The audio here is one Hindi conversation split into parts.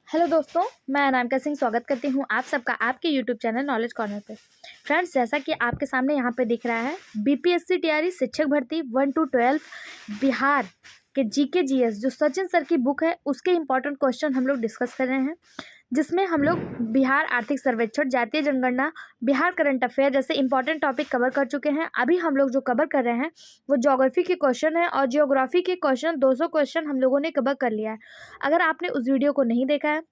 हेलो दोस्तों, मैं अनामिका सिंह स्वागत करती हूँ आप सबका आपके यूट्यूब चैनल नॉलेज कॉर्नर पे। फ्रेंड्स, जैसा कि आपके सामने यहाँ पे दिख रहा है, बीपीएससी टीआरई शिक्षक भर्ती 1 to 12 बिहार के जीके जीएस जो सचिन सर की बुक है उसके इंपॉर्टेंट क्वेश्चन हम लोग डिस्कस कर रहे हैं, जिसमें हम लोग बिहार आर्थिक सर्वेक्षण, जातीय जनगणना, बिहार करंट अफेयर जैसे इंपॉर्टेंट टॉपिक कवर कर चुके हैं। अभी हम लोग जो कवर कर रहे हैं वो ज्योग्राफी के क्वेश्चन है और ज्योग्राफी के क्वेश्चन 200 क्वेश्चन हम लोगों ने कवर कर लिया है। अगर आपने उस वीडियो को नहीं देखा है,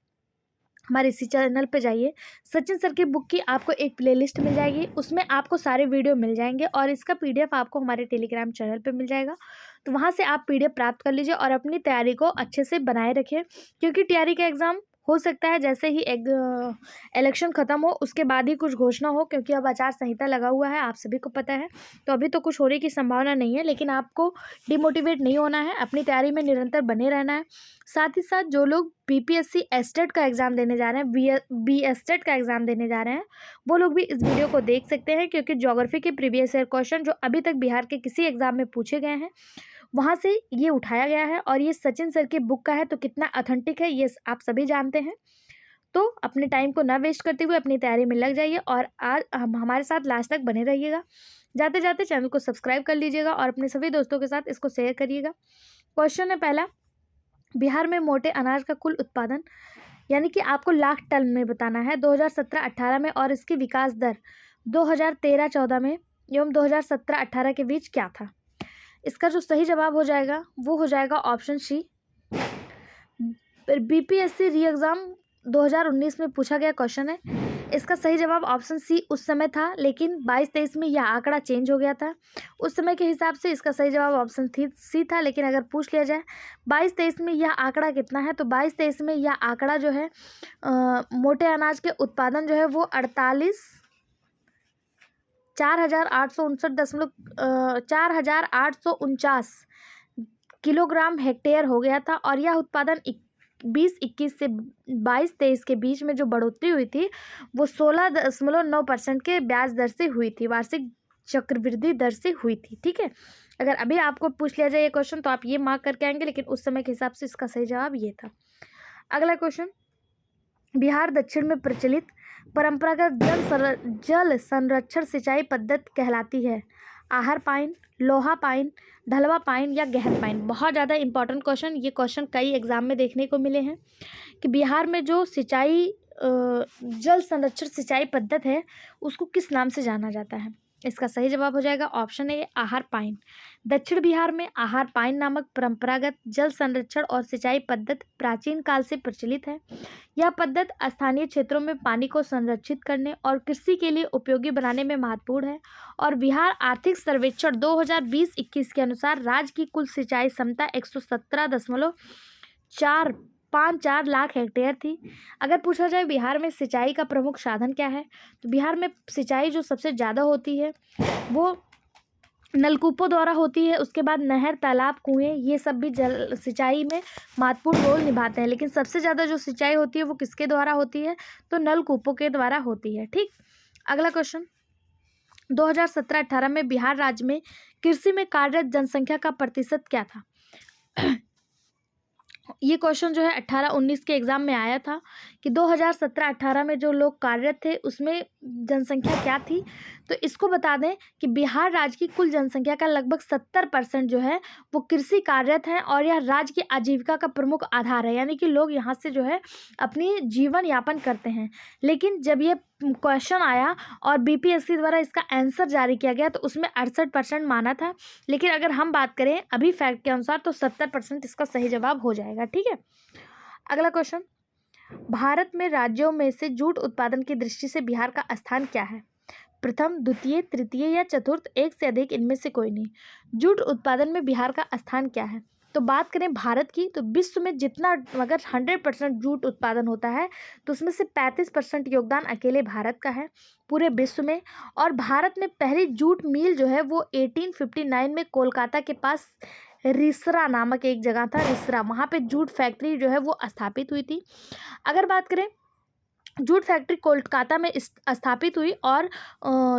हमारे इसी चैनल पे जाइए। सचिन सर की बुक की आपको एक प्लेलिस्ट मिल जाएगी, उसमें आपको सारे वीडियो मिल जाएंगे और इसका पीडीएफ आपको हमारे टेलीग्राम चैनल पे मिल जाएगा। तो वहाँ से आप पीडीएफ प्राप्त कर लीजिए और अपनी तैयारी को अच्छे से बनाए रखें, क्योंकि टीआरई का एग्ज़ाम हो सकता है जैसे ही इलेक्शन ख़त्म हो उसके बाद ही कुछ घोषणा हो, क्योंकि अब आचार संहिता लगा हुआ है, आप सभी को पता है। तो अभी तो कुछ होने की संभावना नहीं है, लेकिन आपको डिमोटिवेट नहीं होना है, अपनी तैयारी में निरंतर बने रहना है। साथ ही साथ जो लोग बीपीएससी एस्टेट का एग्ज़ाम देने जा रहे हैं, बी एस्टेट का एग्ज़ाम देने जा रहे हैं, वो लोग भी इस वीडियो को देख सकते हैं, क्योंकि ज्योग्राफी के प्रीवियस ईयर क्वेश्चन जो अभी तक बिहार के किसी एग्ज़ाम में पूछे गए हैं वहाँ से ये उठाया गया है और ये सचिन सर की बुक का है। तो कितना ऑथेंटिक है ये आप सभी जानते हैं। तो अपने टाइम को ना वेस्ट करते हुए अपनी तैयारी में लग जाइए और आज हमारे साथ लास्ट तक बने रहिएगा। जाते जाते चैनल को सब्सक्राइब कर लीजिएगा और अपने सभी दोस्तों के साथ इसको शेयर करिएगा। क्वेश्चन है पहला, बिहार में मोटे अनाज का कुल उत्पादन यानी कि आपको लाख टन में बताना है 2017-18 में, और इसकी विकास दर 2013-14 में एवं 2017-18 के बीच क्या था। इसका जो सही जवाब हो जाएगा वो हो जाएगा option C. BPSC re exam 2019 में पूछा गया क्वेश्चन है। इसका सही जवाब ऑप्शन सी उस समय था, लेकिन 22-23 में यह आंकड़ा चेंज हो गया था। उस समय के हिसाब से इसका सही जवाब ऑप्शन सी था, लेकिन अगर पूछ लिया जाए 22-23 में यह आंकड़ा कितना है, तो 22-23 में यह आंकड़ा जो है मोटे अनाज के उत्पादन जो है वो 4,849 किलोग्राम हेक्टेयर हो गया था, और यह उत्पादन 2021 से 22-23 के बीच में जो बढ़ोतरी हुई थी वो 16.9% के ब्याज दर से हुई थी, वार्षिक चक्रवृद्धि दर से हुई थी। ठीक है, अगर अभी आपको पूछ लिया जाए ये क्वेश्चन तो आप ये मार्क करके आएंगे, लेकिन उस समय के हिसाब से इसका सही जवाब ये था। अगला क्वेश्चन, बिहार दक्षिण में प्रचलित परंपरागत जल संरक्षण सिंचाई पद्धति कहलाती है। आहर पाइन, लोहा पाइन, ढलवा पाइन या गहन पाइन। बहुत ज़्यादा इंपॉर्टेंट क्वेश्चन, ये क्वेश्चन कई एग्जाम में देखने को मिले हैं कि बिहार में जो सिंचाई जल संरक्षण सिंचाई पद्धति है उसको किस नाम से जाना जाता है। इसका सही जवाब हो जाएगा ऑप्शन ए, आहर पाइन। दक्षिण बिहार में आहर पाइन नामक परंपरागत जल संरक्षण और सिंचाई पद्धति प्राचीन काल से प्रचलित है। यह पद्धति स्थानीय क्षेत्रों में पानी को संरक्षित करने और कृषि के लिए उपयोगी बनाने में महत्वपूर्ण है, और बिहार आर्थिक सर्वेक्षण 2020-21 के अनुसार राज्य की कुल सिंचाई क्षमता 117.454 लाख हेक्टेयर थी। अगर पूछा जाए बिहार में सिंचाई का प्रमुख साधन क्या है, तो बिहार में सिंचाई जो सबसे ज़्यादा होती है वो नलकूपों द्वारा होती है। उसके बाद नहर, तालाब, कुएं, ये सब भी जल सिंचाई में महत्वपूर्ण रोल निभाते हैं, लेकिन सबसे ज़्यादा जो सिंचाई होती है वो किसके द्वारा होती है, तो नलकूपों के द्वारा होती है। ठीक, अगला क्वेश्चन, 2017-18 में बिहार राज्य में कृषि में कार्यरत जनसंख्या का प्रतिशत क्या था। ये क्वेश्चन जो है 18-19 के एग्ज़ाम में आया था कि 2017-18 में जो लोग कार्यरत थे उसमें जनसंख्या क्या थी। तो इसको बता दें कि बिहार राज्य की कुल जनसंख्या का लगभग 70% जो है वो कृषि कार्यरत है, और यह राज्य की आजीविका का प्रमुख आधार है, यानी कि लोग यहाँ से जो है अपनी जीवन यापन करते हैं। लेकिन जब ये क्वेश्चन आया और बीपीएससी द्वारा इसका आंसर जारी किया गया तो उसमें 68% माना था, लेकिन अगर हम बात करें अभी फैक्ट के अनुसार तो 70% इसका सही जवाब हो जाएगा। ठीक है, अगला क्वेश्चन, भारत में राज्यों में से जूट उत्पादन की दृष्टि से बिहार का स्थान क्या है। प्रथम, द्वितीय, तृतीय या चतुर्थ, एक से अधिक, इनमें से कोई नहीं। जूट उत्पादन में बिहार का स्थान क्या है। तो बात करें भारत की, तो विश्व में जितना अगर 100% जूट उत्पादन होता है तो उसमें से 35% योगदान अकेले भारत का है पूरे विश्व में। और भारत में पहली जूट मिल जो है वो 1859 में कोलकाता के पास रिसरा नामक एक जगह था, रिसरा, वहाँ पे जूट फैक्ट्री जो है वो स्थापित हुई थी। अगर बात करें जूट फैक्ट्री कोलकाता में स्थापित हुई। और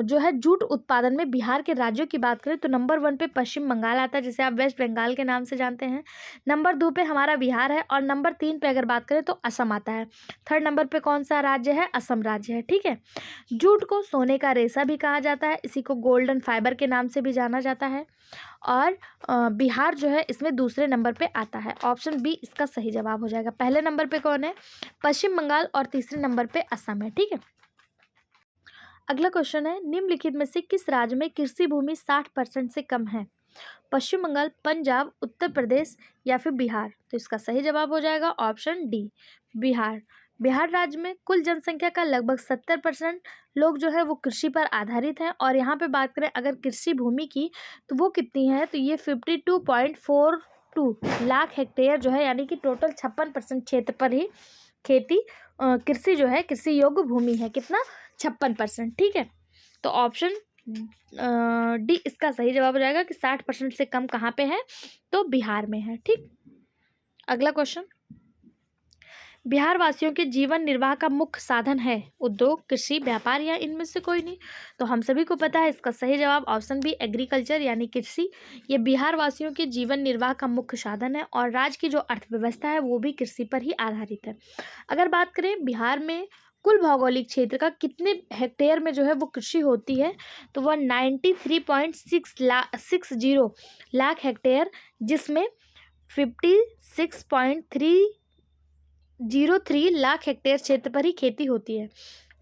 जो है जूट उत्पादन में बिहार के राज्यों की बात करें तो नंबर 1 पे पश्चिम बंगाल आता है, जिसे आप वेस्ट बंगाल के नाम से जानते हैं। नंबर 2 पे हमारा बिहार है, और नंबर 3 पे अगर बात करें तो असम आता है। थर्ड नंबर पे कौन सा राज्य है? असम राज्य है। ठीक है। जूट को सोने का रेशा भी कहा जाता है, इसी को गोल्डन फाइबर के नाम से भी जाना जाता है। और बिहार जो है इसमें दूसरे नंबर पे आता है। ऑप्शन बी इसका सही जवाब हो जाएगा। पहले नंबर पे कौन है? पश्चिम बंगाल, और तीसरे नंबर पे असम है। ठीक है। अगला क्वेश्चन है, निम्नलिखित में से किस राज्य में कृषि भूमि 60% से कम है? पश्चिम बंगाल, पंजाब, उत्तर प्रदेश या फिर बिहार? तो इसका सही जवाब हो जाएगा ऑप्शन डी, बिहार। बिहार राज्य में कुल जनसंख्या का लगभग 70% लोग जो है वो कृषि पर आधारित हैं। और यहाँ पे बात करें अगर कृषि भूमि की, तो वो कितनी है? तो ये 52.42 लाख हेक्टेयर जो है, यानी कि टोटल 56% क्षेत्र पर ही खेती कृषि जो है, कृषि योग्य भूमि है। कितना? 56%। ठीक है। तो ऑप्शन डी इसका सही जवाब हो जाएगा कि 60% से कम कहाँ पे है? तो बिहार में है। ठीक। अगला क्वेश्चन, बिहार वासियों के जीवन निर्वाह का मुख्य साधन है उद्योग, कृषि, व्यापार या इनमें से कोई नहीं? तो हम सभी को पता है इसका सही जवाब ऑप्शन बी, एग्रीकल्चर यानी कृषि। ये बिहार वासियों के जीवन निर्वाह का मुख्य साधन है, और राज्य की जो अर्थव्यवस्था है वो भी कृषि पर ही आधारित है। अगर बात करें बिहार में कुल भौगोलिक क्षेत्र का कितने हेक्टेयर में जो है वो कृषि होती है, तो वह 93.60 लाख हेक्टेयर, जिसमें 56.303 लाख हेक्टेयर क्षेत्र पर ही खेती होती है।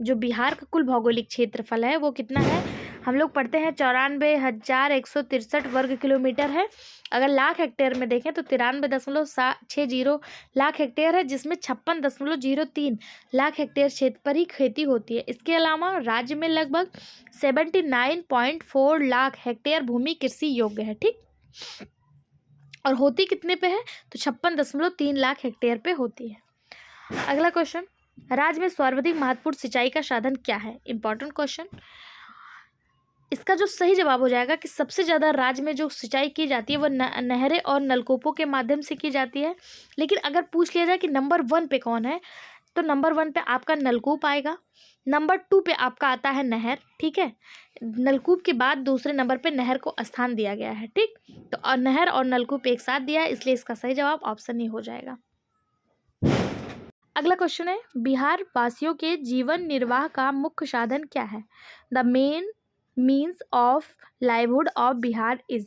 जो बिहार का कुल भौगोलिक क्षेत्रफल है वो कितना है? हम लोग पढ़ते हैं 94,163 वर्ग किलोमीटर है। अगर लाख हेक्टेयर में देखें तो 93.60 लाख हेक्टेयर है, जिसमें 56.03 लाख हेक्टेयर क्षेत्र पर ही खेती होती है। इसके अलावा राज्य में लगभग 79.4 लाख हेक्टेयर भूमि कृषि योग्य है। ठीक। और होती कितने पे है? तो 56.3 लाख हेक्टेयर पे होती है। अगला क्वेश्चन, राज्य में सर्वाधिक महत्वपूर्ण सिंचाई का साधन क्या है? Important question. इसका जो सही जवाब हो जाएगा कि सबसे ज़्यादा राज्य में जो सिंचाई की जाती है वो नहरें और नलकूपों के माध्यम से की जाती है। लेकिन अगर पूछ लिया जाए कि नंबर 1 पे कौन है, तो नंबर 1 पे आपका नलकूप आएगा। नंबर 2 पे आपका आता है नहर। ठीक है। नलकूप के बाद दूसरे नंबर पे नहर को स्थान दिया गया है। ठीक। तो और नहर और नलकूप एक साथ दिया है, इसलिए इसका सही जवाब ऑप्शन ही हो जाएगा। अगला क्वेश्चन है, बिहार वासियों के जीवन निर्वाह का मुख्य साधन क्या है? The main means of livelihood of Bihar is?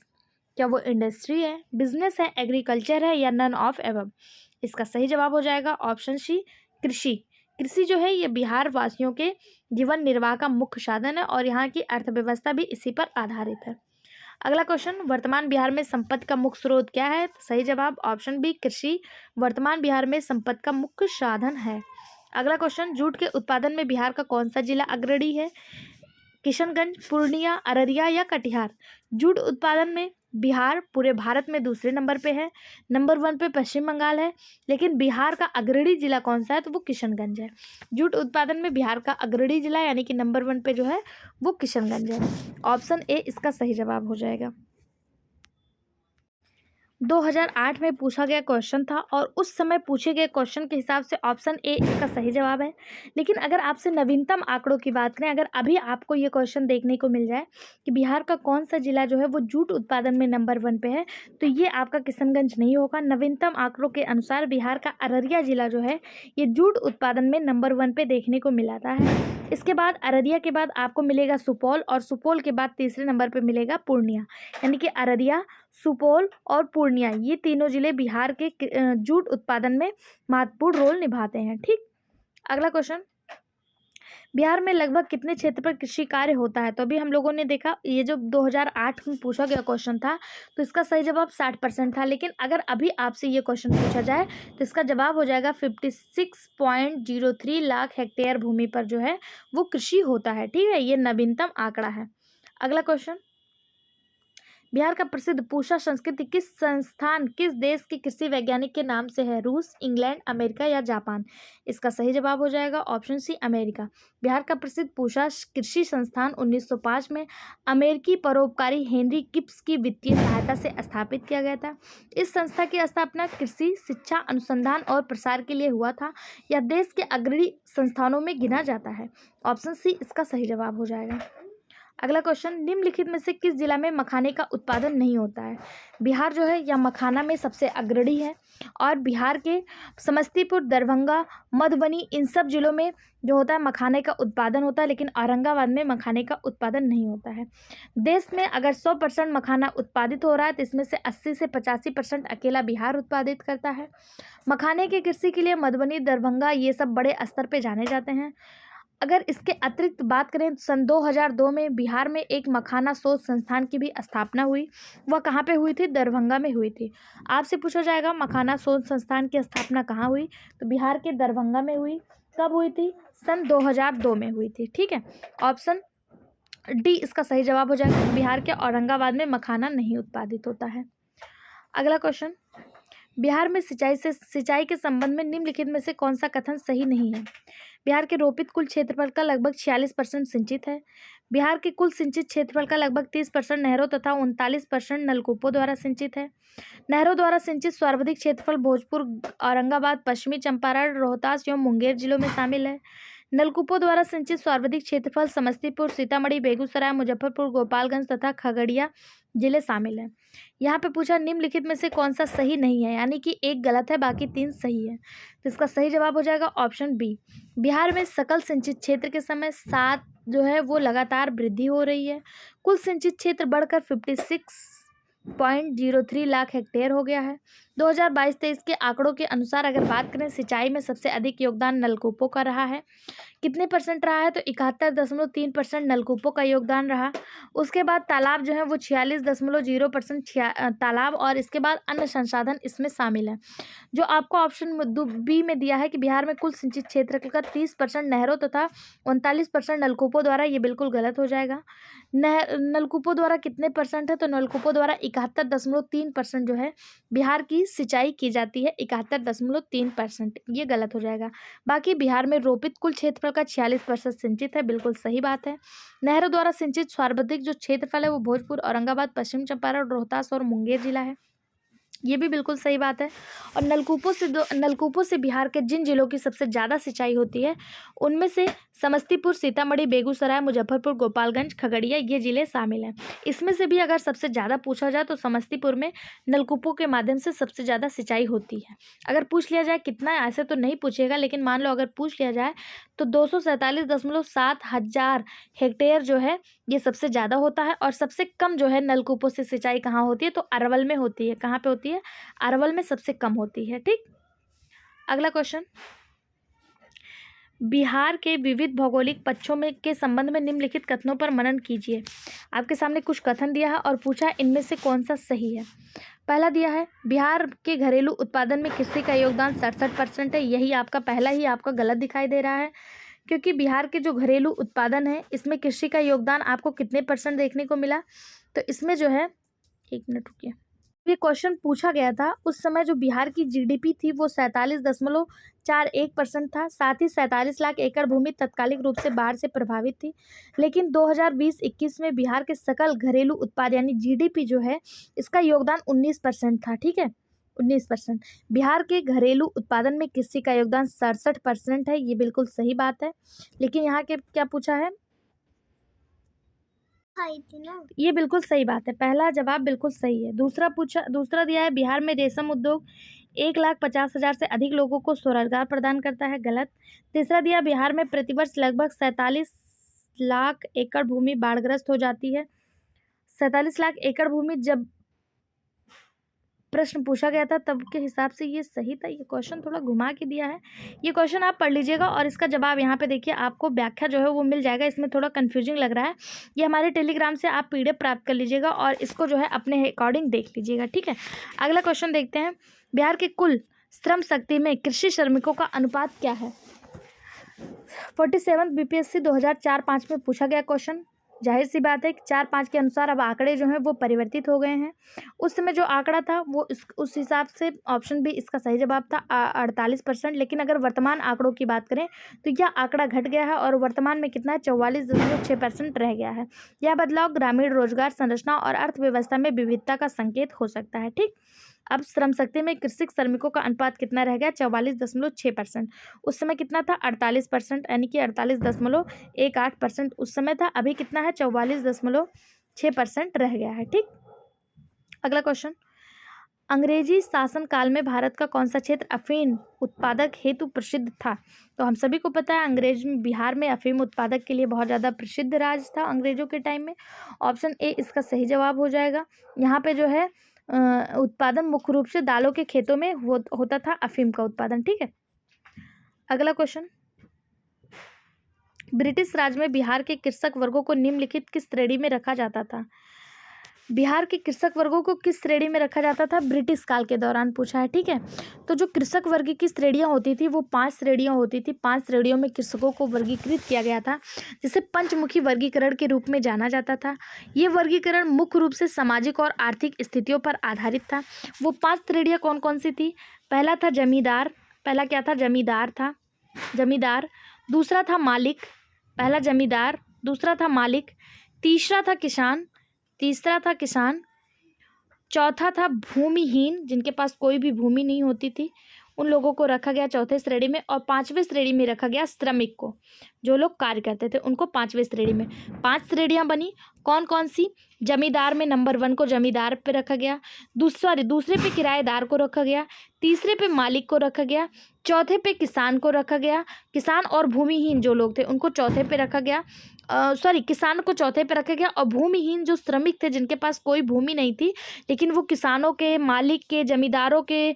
क्या वो इंडस्ट्री है, बिजनेस है, एग्रीकल्चर है या नन ऑफ एबव? इसका सही जवाब हो जाएगा ऑप्शन सी, कृषि। कृषि जो है ये बिहार वासियों के जीवन निर्वाह का मुख्य साधन है, और यहाँ की अर्थव्यवस्था भी इसी पर आधारित है। अगला क्वेश्चन, वर्तमान बिहार में संपत्ति का मुख्य स्रोत क्या है? तो सही जवाब ऑप्शन बी, कृषि वर्तमान बिहार में संपत्ति का मुख्य साधन है। अगला क्वेश्चन, जूट के उत्पादन में बिहार का कौन सा जिला अग्रणी है? किशनगंज, पूर्णिया, अररिया या कटिहार? जूट उत्पादन में बिहार पूरे भारत में दूसरे नंबर पे है। नंबर 1 पे पश्चिम बंगाल है, लेकिन बिहार का अग्रणी जिला कौन सा है? तो वो किशनगंज है। जूट उत्पादन में बिहार का अग्रणी जिला यानी कि नंबर 1 पे जो है वो किशनगंज है। ऑप्शन ए इसका सही जवाब हो जाएगा। 2008 में पूछा गया क्वेश्चन था, और उस समय पूछे गए क्वेश्चन के हिसाब से ऑप्शन ए इसका सही जवाब है। लेकिन अगर आपसे नवीनतम आंकड़ों की बात करें, अगर अभी आपको ये क्वेश्चन देखने को मिल जाए कि बिहार का कौन सा जिला जो है वो जूट उत्पादन में नंबर 1 पे है, तो ये आपका किशनगंज नहीं होगा। नवीनतम आंकड़ों के अनुसार बिहार का अररिया जिला जो है ये जूट उत्पादन में नंबर 1 पे देखने को मिलाता है। इसके बाद अररिया के बाद आपको मिलेगा सुपौल, और सुपौल के बाद तीसरे नंबर पर मिलेगा पूर्णिया। यानी कि अररिया, सुपौल और पूर्णिया ये तीनों जिले बिहार के जूट उत्पादन में महत्वपूर्ण रोल निभाते हैं। ठीक। अगला क्वेश्चन, बिहार में लगभग कितने क्षेत्र पर कृषि कार्य होता है? तो अभी हम लोगों ने देखा ये जो 2008 में पूछा गया क्वेश्चन था, तो इसका सही जवाब 60% था। लेकिन अगर अभी आपसे ये क्वेश्चन पूछा जाए तो इसका जवाब हो जाएगा 56.03 लाख हेक्टेयर भूमि पर जो है वो कृषि होता है। ठीक है। ये नवीनतम आंकड़ा है। अगला क्वेश्चन, बिहार का प्रसिद्ध पूषा संस्कृति किस संस्थान किस देश के कृषि वैज्ञानिक के नाम से है? रूस, इंग्लैंड, अमेरिका या जापान? इसका सही जवाब हो जाएगा ऑप्शन सी, अमेरिका। बिहार का प्रसिद्ध पूषा कृषि संस्थान 1905 में अमेरिकी परोपकारी हेनरी किप्स की वित्तीय सहायता से स्थापित किया गया था। इस संस्था की स्थापना कृषि शिक्षा, अनुसंधान और प्रसार के लिए हुआ था। यह देश के अग्रणी संस्थानों में गिना जाता है। ऑप्शन सी इसका सही जवाब हो जाएगा। अगला क्वेश्चन, निम्नलिखित में से किस जिला में मखाने का उत्पादन नहीं होता है? बिहार जो है यह मखाना में सबसे अग्रणी है और बिहार के समस्तीपुर, दरभंगा, मधुबनी इन सब जिलों में जो होता है मखाने का उत्पादन होता है, लेकिन औरंगाबाद में मखाने का उत्पादन नहीं होता है। देश में अगर 100% मखाना उत्पादित हो रहा है तो इसमें से 80 से 85% अकेला बिहार उत्पादित करता है। मखाने की कृषि के लिए मधुबनी, दरभंगा ये सब बड़े स्तर पर जाने जाते हैं। अगर इसके अतिरिक्त बात करें तो सन 2002 में बिहार में एक मखाना शोध संस्थान की भी स्थापना हुई। वह कहाँ पे हुई थी? दरभंगा में हुई थी। आपसे पूछा जाएगा मखाना शोध संस्थान की स्थापना कहाँ हुई, तो बिहार के दरभंगा में हुई। कब हुई थी? सन 2002 में हुई थी। ठीक है, ऑप्शन डी इसका सही जवाब हो जाएगा। बिहार के औरंगाबाद में मखाना नहीं उत्पादित होता है। अगला क्वेश्चन, बिहार में सिंचाई के संबंध में निम्नलिखित में से कौन सा कथन सही नहीं है? बिहार के रोपित कुल क्षेत्रफल का लगभग 46% सिंचित है। बिहार के कुल सिंचित क्षेत्रफल का लगभग 30% नहरों तथा 39% नलकूपों द्वारा सिंचित है। नहरों द्वारा सिंचित सर्वाधिक क्षेत्रफल भोजपुर, औरंगाबाद, पश्चिमी चंपारण, रोहतास एवं मुंगेर जिलों में शामिल है। नलकूपों द्वारा सिंचित सर्वाधिक क्षेत्रफल समस्तीपुर, सीतामढ़ी, बेगूसराय, मुजफ्फरपुर, गोपालगंज तथा खगड़िया जिले शामिल हैं। यहाँ पे पूछा निम्नलिखित में से कौन सा सही नहीं है, यानी कि एक गलत है बाकी 3 सही है। तो इसका सही जवाब हो जाएगा ऑप्शन बी। बिहार में सकल सिंचित क्षेत्र के समय 7 जो है वो लगातार वृद्धि हो रही है। कुल सिंचित क्षेत्र बढ़कर 56.03 लाख हेक्टेयर हो गया है। 2022-23 के आंकड़ों के अनुसार अगर बात करें सिंचाई में सबसे अधिक योगदान नलकूपों का रहा है। कितने परसेंट रहा है? तो 71.3% नलकूपों का योगदान रहा। उसके बाद तालाब जो है वो 46.0% तालाब और इसके बाद अन्य संसाधन इसमें शामिल है। जो आपको ऑप्शन बी में दिया है कि बिहार में कुल सिंचित क्षेत्र का 30% नहरों तथा 39% नलकूपों द्वारा, ये बिल्कुल गलत हो जाएगा। नलकूपों द्वारा कितने परसेंट है? तो नलकूपों द्वारा 71.3% जो है बिहार की सिंचाई की जाती है, 71.3%, ये गलत हो जाएगा। बाकी बिहार में रोपित कुल क्षेत्रफल का 46% सिंचित है, बिल्कुल सही बात है। नहरों द्वारा सिंचित सर्वाधिक जो क्षेत्रफल है वो भोजपुर, औरंगाबाद, पश्चिम चंपारण, रोहतास और मुंगेर जिला है, ये भी बिल्कुल सही बात है। और नलकूपों से बिहार के जिन जिलों की सबसे ज़्यादा सिंचाई होती है उनमें से समस्तीपुर, सीतामढ़ी, बेगूसराय, मुजफ्फरपुर, गोपालगंज, खगड़िया ये ज़िले शामिल हैं। इसमें से भी अगर सबसे ज़्यादा पूछा जाए तो समस्तीपुर में नलकूपों के माध्यम से सबसे ज़्यादा सिंचाई होती है। अगर पूछ लिया जाए कितना, ऐसे तो नहीं पूछेगा, लेकिन मान लो अगर पूछ लिया जाए तो 247.7 हजार हेक्टेयर जो है ये सबसे ज़्यादा होता है। और सबसे कम जो है नलकूपों से सिंचाई कहाँ होती है? तो अरवल में होती है। कहाँ पे होती है? अरवल में सबसे कम होती है। ठीक, अगला क्वेश्चन, बिहार के विविध भौगोलिक पक्षों में के संबंध में निम्नलिखित कथनों पर मनन कीजिए। आपके सामने कुछ कथन दिया है और पूछा इनमें से कौन सा सही है। पहला दिया है बिहार के घरेलू उत्पादन में कृषि का योगदान 67% है। यही आपका पहला ही आपका गलत दिखाई दे रहा है, क्योंकि बिहार के जो घरेलू उत्पादन है इसमें कृषि का योगदान आपको कितने परसेंट देखने को मिला? तो इसमें जो है, एक मिनट रुकिए, ये क्वेश्चन पूछा गया था उस समय जो बिहार की जीडीपी थी वो 47.41% था। साथ ही 47 लाख एकड़ भूमि तत्कालिक रूप से बाढ़ से प्रभावित थी। लेकिन 2020-21 में बिहार के सकल घरेलू उत्पाद यानी जीडीपी जो है इसका योगदान 19% था। ठीक है, 19%। बिहार के घरेलू उत्पादन में कृषि का योगदान 67% है, ये बिल्कुल सही बात है। लेकिन यहाँ के क्या पूछा है? ये बिल्कुल सही बात है, पहला जवाब बिल्कुल सही है। दूसरा दिया है बिहार में रेशम उद्योग 1,50,000 से अधिक लोगों को स्वरोजगार प्रदान करता है, गलत। तीसरा दिया बिहार में प्रतिवर्ष लगभग 47 लाख एकड़ भूमि बाढ़ग्रस्त हो जाती है। 47 लाख एकड़ भूमि जब प्रश्न पूछा गया था तब के हिसाब से ये सही था। ये क्वेश्चन थोड़ा घुमा के दिया है, ये क्वेश्चन आप पढ़ लीजिएगा और इसका जवाब यहाँ पे देखिए, आपको व्याख्या जो है वो मिल जाएगा। इसमें थोड़ा कंफ्यूजिंग लग रहा है, ये हमारे टेलीग्राम से आप पीडीएफ प्राप्त कर लीजिएगा और इसको जो है अपने अकॉर्डिंग देख लीजिएगा। ठीक है, अगला क्वेश्चन देखते हैं। बिहार के कुल श्रम शक्ति में कृषि श्रमिकों का अनुपात क्या है? 47 बीपीएससी 2004-05 में पूछा गया क्वेश्चन। जाहिर सी बात है कि 4-5 के अनुसार अब आंकड़े जो हैं वो परिवर्तित हो गए हैं। उस समय जो आंकड़ा था वो उस हिसाब से ऑप्शन भी इसका सही जवाब था 48%। लेकिन अगर वर्तमान आंकड़ों की बात करें तो यह आंकड़ा घट गया है और वर्तमान में कितना है 44.6% रह गया है। यह बदलाव ग्रामीण रोजगार संरचना और अर्थव्यवस्था में विविधता का संकेत हो सकता है। ठीक, अब श्रम शक्ति में कृषि श्रमिकों का अनुपात कितना रह गया 44.6%। उस समय कितना था 48%, यानी कि 48.18% उस समय था। अभी कितना है 44.6% रह गया है। ठीक, अगला क्वेश्चन, अंग्रेजी शासन काल में भारत का कौन सा क्षेत्र अफीम उत्पादक हेतु प्रसिद्ध था? तो हम सभी को पता है अंग्रेज बिहार में अफीम उत्पादक के लिए बहुत ज़्यादा प्रसिद्ध राज्य था अंग्रेजों के टाइम में। ऑप्शन ए इसका सही जवाब हो जाएगा। यहाँ पे जो है उत्पादन मुख्य रूप से दालों के खेतों में होता था अफीम का उत्पादन। ठीक है, अगला क्वेश्चन, ब्रिटिश राज में बिहार के कृषक वर्गों को निम्नलिखित किस श्रेणी में रखा जाता था? बिहार के कृषक वर्गों को किस श्रेणी में रखा जाता था ब्रिटिश काल के दौरान पूछा है। ठीक है, तो जो कृषक वर्ग की श्रेणियां होती थी वो 5 श्रेणियां होती थी। 5 श्रेणियों में कृषकों को वर्गीकृत किया गया था, जिसे पंचमुखी वर्गीकरण के रूप में जाना जाता था। ये वर्गीकरण मुख्य रूप से सामाजिक और आर्थिक स्थितियों पर आधारित था। वो 5 श्रेणियां कौन कौन सी थी? पहला था जमींदार। पहला क्या था? जमींदार था, जमींदार। दूसरा था मालिक। पहला जमींदार, दूसरा था मालिक। तीसरा था किसान। चौथा था भूमिहीन, जिनके पास कोई भी भूमि नहीं होती थी, उन लोगों को रखा गया चौथे श्रेणी में। और 5वें श्रेणी में रखा गया श्रमिक को, जो लोग कार्य करते थे उनको 5वें श्रेणी में। 5 श्रेणियां बनी, कौन कौन सी? जमींदार में नंबर 1 को जमींदार पे रखा गया, दूसरे पे किराएदार को रखा गया, तीसरे पे मालिक को रखा गया, चौथे पे किसान को रखा गया। किसान और भूमिहीन जो लोग थे उनको चौथे पे रखा गया। किसान को चौथे पे रखा गया और भूमिहीन जो श्रमिक थे जिनके पास कोई भूमि नहीं थी लेकिन वो किसानों के, मालिक के, जमींदारों के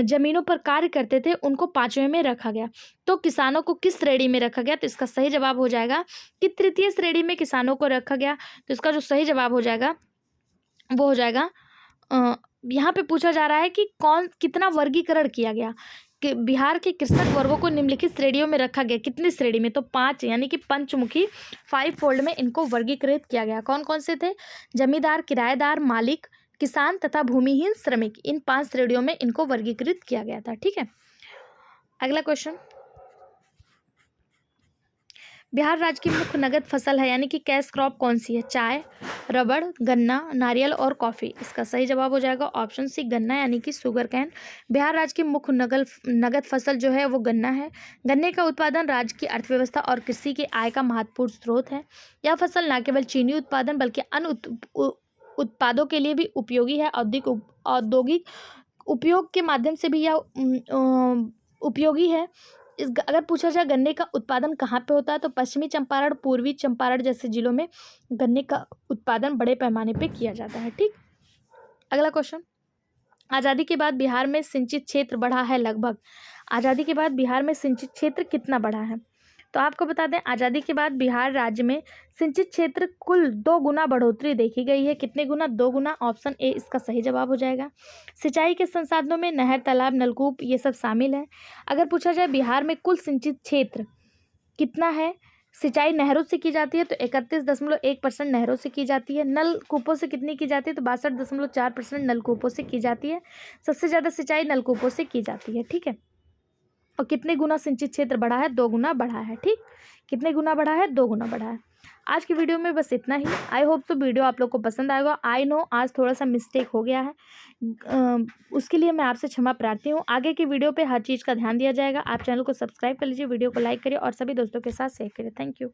जमीनों पर कार्य करते थे, उनको 5वें में रखा गया। तो किसानों को किस श्रेणी में रखा गया? तो इसका सही जवाब हो जाएगा कि तृतीय श्रेणी में किसानों को रखा गया। तो इसका जो सही जवाब हो जाएगा वो हो जाएगा, यहाँ पे पूछा जा रहा है कि कितना वर्गीकरण किया गया कि बिहार के कृषक वर्गों को निम्नलिखित श्रेणियों में रखा गया। कितनी श्रेणी में? तो 5, यानी कि पंचमुखी 5 फोल्ड में इनको वर्गीकृत किया गया। कौन कौन से थे? जमींदार, किराएदार, मालिक, किसान तथा भूमिहीन श्रमिक। इन 5 श्रेणियों में इनको वर्गीकृत किया गया था। ठीक है, अगला क्वेश्चन, बिहार राज्य की मुख्य नगद फसल है यानी कि कैश क्रॉप कौन सी है? चाय, रबड़, गन्ना, नारियल और कॉफ़ी। इसका सही जवाब हो जाएगा ऑप्शन सी, गन्ना, यानी कि शुगर कैन। बिहार राज्य की मुख्य नगद फसल जो है वो गन्ना है। गन्ने का उत्पादन राज्य की अर्थव्यवस्था और कृषि की आय का महत्वपूर्ण स्रोत है। यह फसल न केवल चीनी उत्पादन बल्कि अन्य उत्पादों के लिए भी उपयोगी है। औद्योगिक उपयोग के माध्यम से भी यह उपयोगी है। अगर पूछा जाए गन्ने का उत्पादन कहाँ पे होता है तो पश्चिमी चंपारण, पूर्वी चंपारण जैसे जिलों में गन्ने का उत्पादन बड़े पैमाने पे किया जाता है। ठीक, अगला क्वेश्चन, आज़ादी के बाद बिहार में सिंचित क्षेत्र बढ़ा है लगभग। आज़ादी के बाद बिहार में सिंचित क्षेत्र कितना बढ़ा है? तो आपको बता दें आज़ादी के बाद बिहार राज्य में सिंचित क्षेत्र कुल 2 गुना बढ़ोतरी देखी गई है। कितने गुना? 2 गुना। ऑप्शन ए इसका सही जवाब हो जाएगा। सिंचाई के संसाधनों में नहर, तालाब, नलकूप ये सब शामिल है। अगर पूछा जाए बिहार में कुल सिंचित क्षेत्र कितना है, सिंचाई नहरों से की जाती है तो 31.1% नहरों से की जाती है। नलकूपों से कितनी की जाती है? तो 62.4% नलकूपों से की जाती है। सबसे ज़्यादा सिंचाई नलकूपों से की जाती है। ठीक है, और कितने गुना सिंचित क्षेत्र बढ़ा है? 2 गुना बढ़ा है। ठीक, कितने गुना बढ़ा है? 2 गुना बढ़ा है। आज की वीडियो में बस इतना ही। आई होप तो वीडियो आप लोग को पसंद आएगा। आई नो आज थोड़ा सा मिस्टेक हो गया है, उसके लिए मैं आपसे क्षमा प्रार्थी हूँ। आगे की वीडियो पे हर चीज़ का ध्यान दिया जाएगा। आप चैनल को सब्सक्राइब कर लीजिए, वीडियो को लाइक करिए और सभी दोस्तों के साथ शेयर करिए। Thank you.